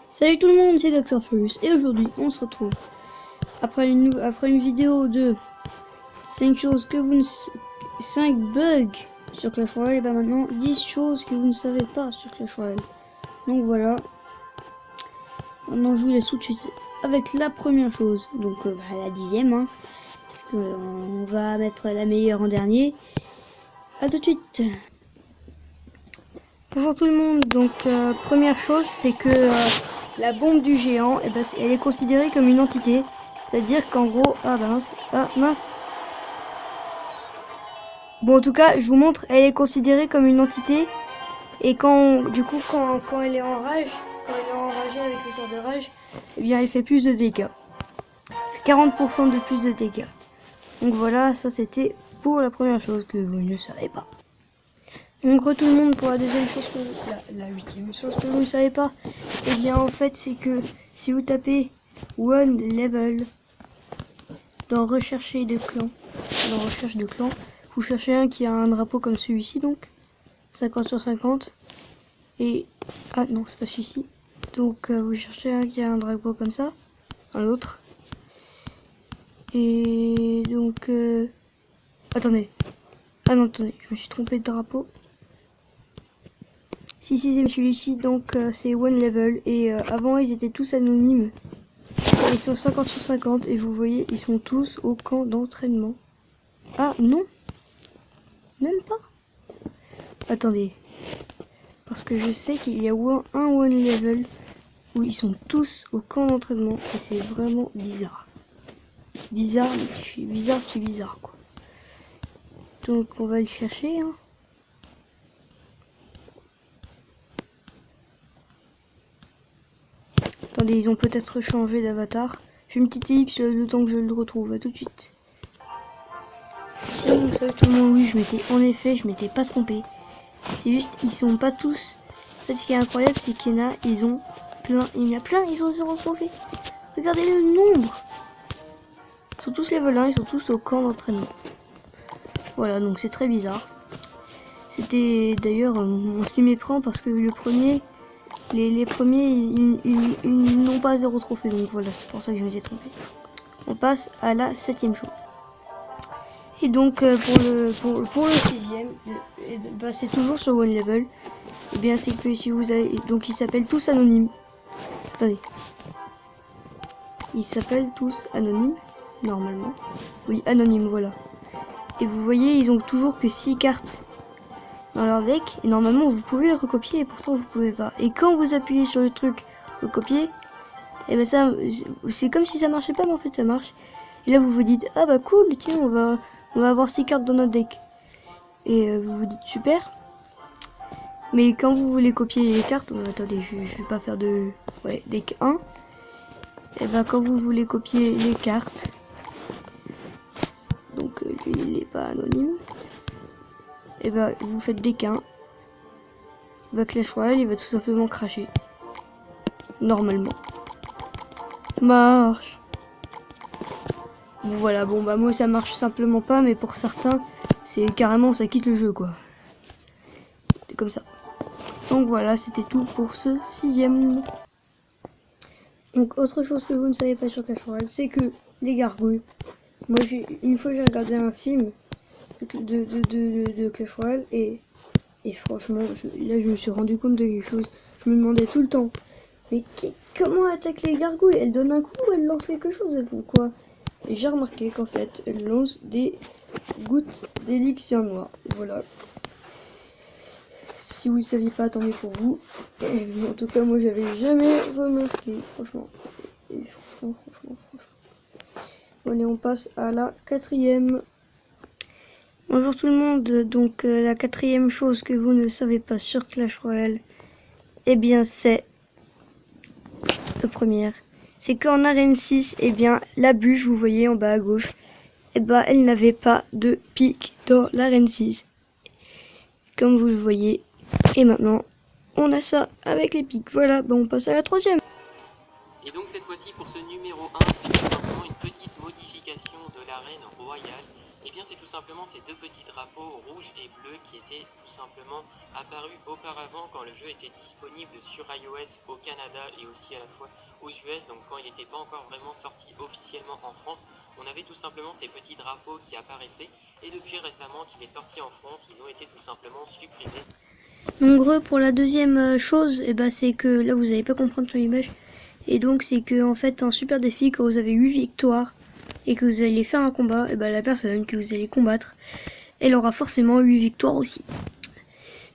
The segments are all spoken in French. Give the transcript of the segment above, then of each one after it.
Salut tout le monde, c'est Dr Furious et aujourd'hui on se retrouve après une vidéo de 5 choses que vous ne 5 bugs sur Clash Royale et maintenant 10 choses que vous ne savez pas sur Clash Royale. Donc voilà. Maintenant je vous laisse tout de suite avec la première chose, donc la 10e hein, parce que on va mettre la meilleure en dernier. A tout de suite. Bonjour tout le monde, donc première chose c'est que la bombe du géant, elle est considérée comme une entité, c'est-à-dire qu'en gros, mince. Bon en tout cas, je vous montre, elle est considérée comme une entité et quand elle est en rage, quand elle est enragée avec le sort de rage, eh bien elle fait plus de dégâts. Elle fait 40% de plus de dégâts. Donc voilà, ça c'était pour la première chose que vous ne savez pas. Donc tout le monde pour la deuxième chose que la 8e chose que vous ne savez pas, et bien en fait c'est que si vous tapez one level dans recherche de clan, vous cherchez un qui a un drapeau comme celui-ci, donc 50 sur 50 et ah non c'est pas celui-ci, donc vous cherchez un qui a un drapeau comme ça, un autre, et donc attendez, je me suis trompé de drapeau. Si c'est celui-ci, donc c'est one level et avant ils étaient tous anonymes. Ils sont 50 sur 50 et vous voyez ils sont tous au camp d'entraînement. Ah non, même pas. Attendez, parce que je sais qu'il y a un one level où ils sont tous au camp d'entraînement et c'est vraiment bizarre. Bizarre quoi. Donc on va le chercher hein. Attendez, ils ont peut-être changé d'avatar. Je fais une petite ellipse le temps que je le retrouve. À tout de suite. Si vous savez tout le monde, oui, je m'étais pas trompé. C'est juste, ils sont pas tous. En fait, ce qui est incroyable, c'est qu'il y en a, ils ont plein. Il y en a plein, ils ont 0 trophée. Regardez le nombre. Ils sont tous level 1, ils sont tous au camp d'entraînement. Voilà, donc c'est très bizarre. C'était d'ailleurs, on s'y méprend parce que le premier. Les premiers, ils n'ont pas 0 trophée, donc voilà, c'est pour ça que je me suis trompé. On passe à la 7e chose. Et donc pour le 6e, c'est toujours sur one level. Et bien c'est que si vous avez, donc ils s'appellent tous anonymes. Attendez, ils s'appellent tous anonymes normalement. Oui, anonymes, voilà. Et vous voyez, ils ont toujours que 6 cartes dans leur deck et normalement vous pouvez recopier et pourtant vous pouvez pas. Et quand vous appuyez sur le truc recopier, et ben ça c'est comme si ça marchait pas mais en fait ça marche. Et là vous vous dites ah bah cool, tiens on va avoir 6 cartes dans notre deck. Et vous vous dites super. Mais quand vous voulez copier les cartes, attendez, je vais pas faire de deck 1. Et ben quand vous voulez copier les cartes, donc lui il est pas anonyme. Et bah vous faites deck 1. Bah Clash Royale il va tout simplement cracher. Normalement. Marche. Voilà, bon bah moi ça marche simplement pas, mais pour certains c'est carrément ça quitte le jeu quoi. C'est comme ça. Donc voilà, c'était tout pour ce 6e. Donc autre chose que vous ne savez pas sur Clash Royale, c'est que les gargouilles. Moi une fois j'ai regardé un film de Clash Royale et franchement là je me suis rendu compte de quelque chose. Je me demandais tout le temps, mais comment attaquent les gargouilles? Elles donnent un coup ou elles lancent quelque chose? Elles font quoi? Et j'ai remarqué qu'en fait elles lancent des gouttes d'élixir noir. Voilà. Si vous ne saviez pas, tant mieux pour vous. Mais en tout cas moi j'avais jamais remarqué. Franchement. Et franchement. Bon, allez, on passe à la 4e. Bonjour tout le monde, donc la 4e chose que vous ne savez pas sur Clash Royale, eh bien c'est la première, c'est qu'en arène 6, eh bien la bûche, vous voyez en bas à gauche, eh ben elle n'avait pas de pic dans l'arène 6, comme vous le voyez, et maintenant on a ça avec les pics. Voilà, bon on passe à la 3e. Et donc cette fois-ci pour ce numéro 1, c'est tout simplement une petite modification de l'arène royale. Eh bien, c'est tout simplement ces deux petits drapeaux rouges et bleus qui étaient tout simplement apparus auparavant quand le jeu était disponible sur iOS au Canada et aussi à la fois aux US. Donc quand il n'était pas encore vraiment sorti officiellement en France, on avait tout simplement ces petits drapeaux qui apparaissaient. Et depuis récemment qu'il est sorti en France, ils ont été tout simplement supprimés. Donc pour la deuxième chose, c'est que là vous n'allez pas comprendre sur l'image. Et donc c'est que en fait en super défi, quand vous avez 8 victoires et que vous allez faire un combat, la personne que vous allez combattre, elle aura forcément 8 victoires aussi.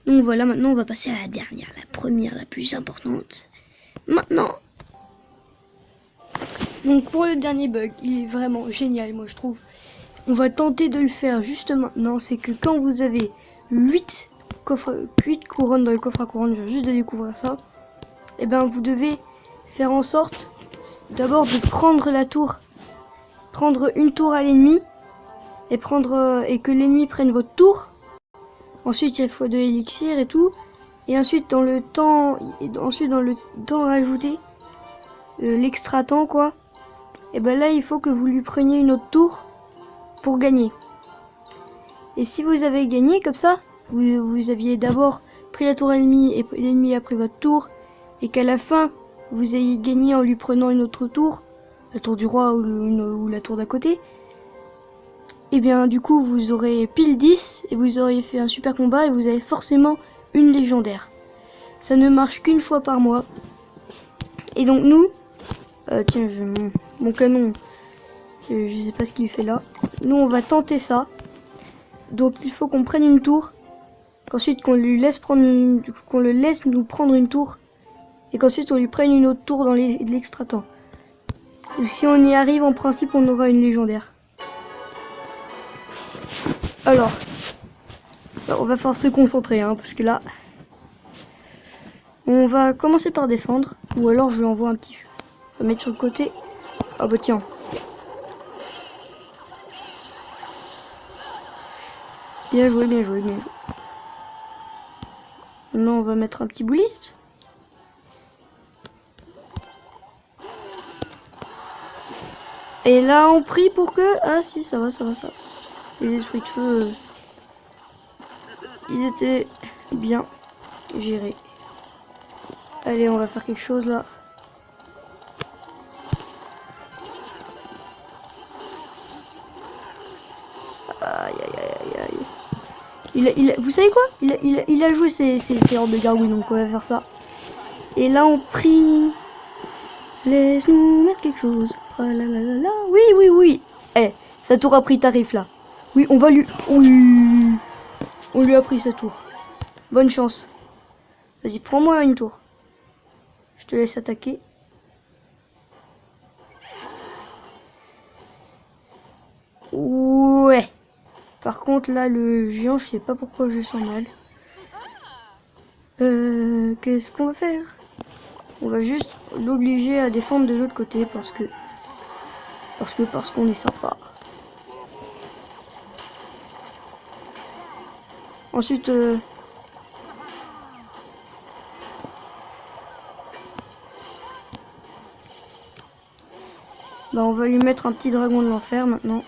Donc voilà, maintenant on va passer à la dernière, la première, la plus importante. Maintenant. Donc pour le dernier bug, il est vraiment génial moi je trouve. On va tenter de le faire juste maintenant, c'est que quand vous avez 8 couronnes dans le coffre à couronne, je viens juste de découvrir ça, vous devez faire en sorte d'abord de prendre la tour, prendre une tour à l'ennemi et que l'ennemi prenne votre tour. Ensuite il faut de l'élixir et tout, et ensuite dans le temps rajouté, l'extra temps quoi, là il faut que vous lui preniez une autre tour pour gagner. Et si vous avez gagné comme ça, vous aviez d'abord pris la tour ennemie et l'ennemi a pris votre tour, et qu'à la fin vous ayez gagné en lui prenant une autre tour, la tour du roi ou la tour d'à côté, et bien du coup vous aurez pile 10 et vous aurez fait un super combat et vous avez forcément une légendaire. Ça ne marche qu'une fois par mois. Et donc nous, tiens, j'ai mon canon, je sais pas ce qu'il fait là. Nous on va tenter ça. Donc il faut qu'on prenne une tour, qu'ensuite qu'on le laisse nous prendre une tour, et qu'ensuite on lui prenne une autre tour dans l'extra temps. Si on y arrive, en principe on aura une légendaire. Alors, on va falloir se concentrer, parce que là, on va commencer par défendre, ou alors je lui envoie un petit feu. On va mettre sur le côté. Ah bah tiens. Bien joué, bien joué, bien joué. Maintenant on va mettre un petit bouliste. Et là on prie pour que... Ah si, ça va. Les esprits de feu, ils étaient bien gérés. Allez, on va faire quelque chose là. Aïe. Vous savez quoi, il a joué ses hordes de gargouilles, donc on va faire ça. Et là on prie. Laisse-nous mettre quelque chose. Oui. Sa tour a pris tarif là. Oui, on va lui... Oui. On lui a pris sa tour. Bonne chance. Vas-y, prends-moi une tour. Je te laisse attaquer. Ouais. Par contre, là, le géant, je sais pas pourquoi je sens mal. Qu'est-ce qu'on va faire? On va juste l'obliger à défendre de l'autre côté parce qu'on est sympa. Ensuite, on va lui mettre un petit dragon de l'enfer maintenant.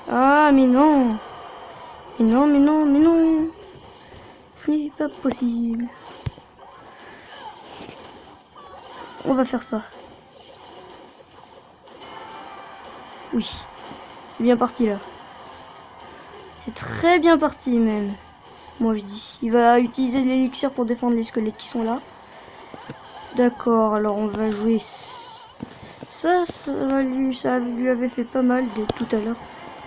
Ah, mais non! Mais non! Ce n'est pas possible. On va faire ça. Oui. C'est bien parti là. C'est très bien parti même. Moi je dis. Il va utiliser l'élixir pour défendre les squelettes qui sont là. D'accord, alors on va jouer... Ça lui avait fait pas mal de tout à l'heure.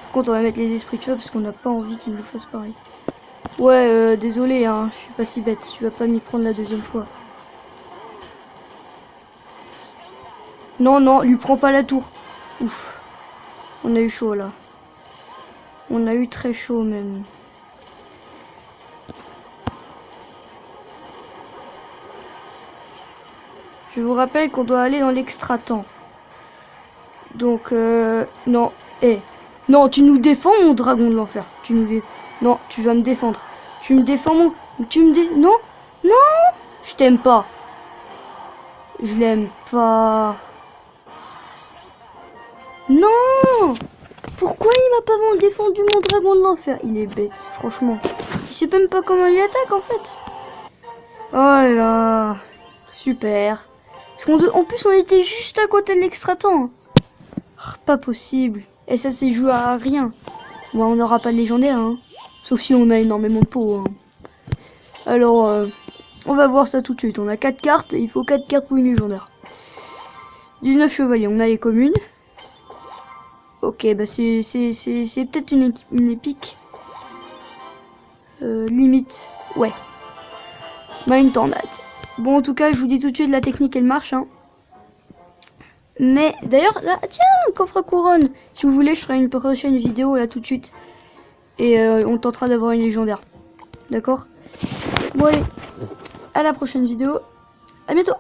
Par contre on va mettre les esprits de feu parce qu'on n'a pas envie qu'il nous fasse pareil. Ouais, désolé, je suis pas si bête. Tu vas pas m'y prendre la deuxième fois. Non, lui prends pas la tour. Ouf. On a eu chaud là. On a eu très chaud même. Je vous rappelle qu'on doit aller dans l'extra temps. Donc, non. Non, tu nous défends mon dragon de l'enfer. Non, tu vas me défendre. Tu me défends mon... Non. Je t'aime pas. Je l'aime pas. Non. Pourquoi il m'a pas défendu mon dragon de l'enfer? Il est bête, franchement. Il sait même pas comment il attaque en fait. Oh là là. Super. Parce en plus on était juste à côté de l'extra-temps. Pas possible. Et ça s'est joué à rien. Bon, on n'aura pas de légendaire, hein. Sauf si on a énormément de pots. Hein. Alors, on va voir ça tout de suite. On a 4 cartes et il faut 4 cartes pour une légendaire. 19 chevaliers, on a les communes. Ok, bah c'est peut-être une épique. Limite, ouais. Bah une tornade. Bon, en tout cas, je vous dis tout de suite, la technique, elle marche. Hein. Mais d'ailleurs, là, tiens, coffre à couronne. Si vous voulez, je ferai une prochaine vidéo là tout de suite. Et on tentera d'avoir une légendaire. D'accord? Bon, allez, à la prochaine vidéo. À bientôt.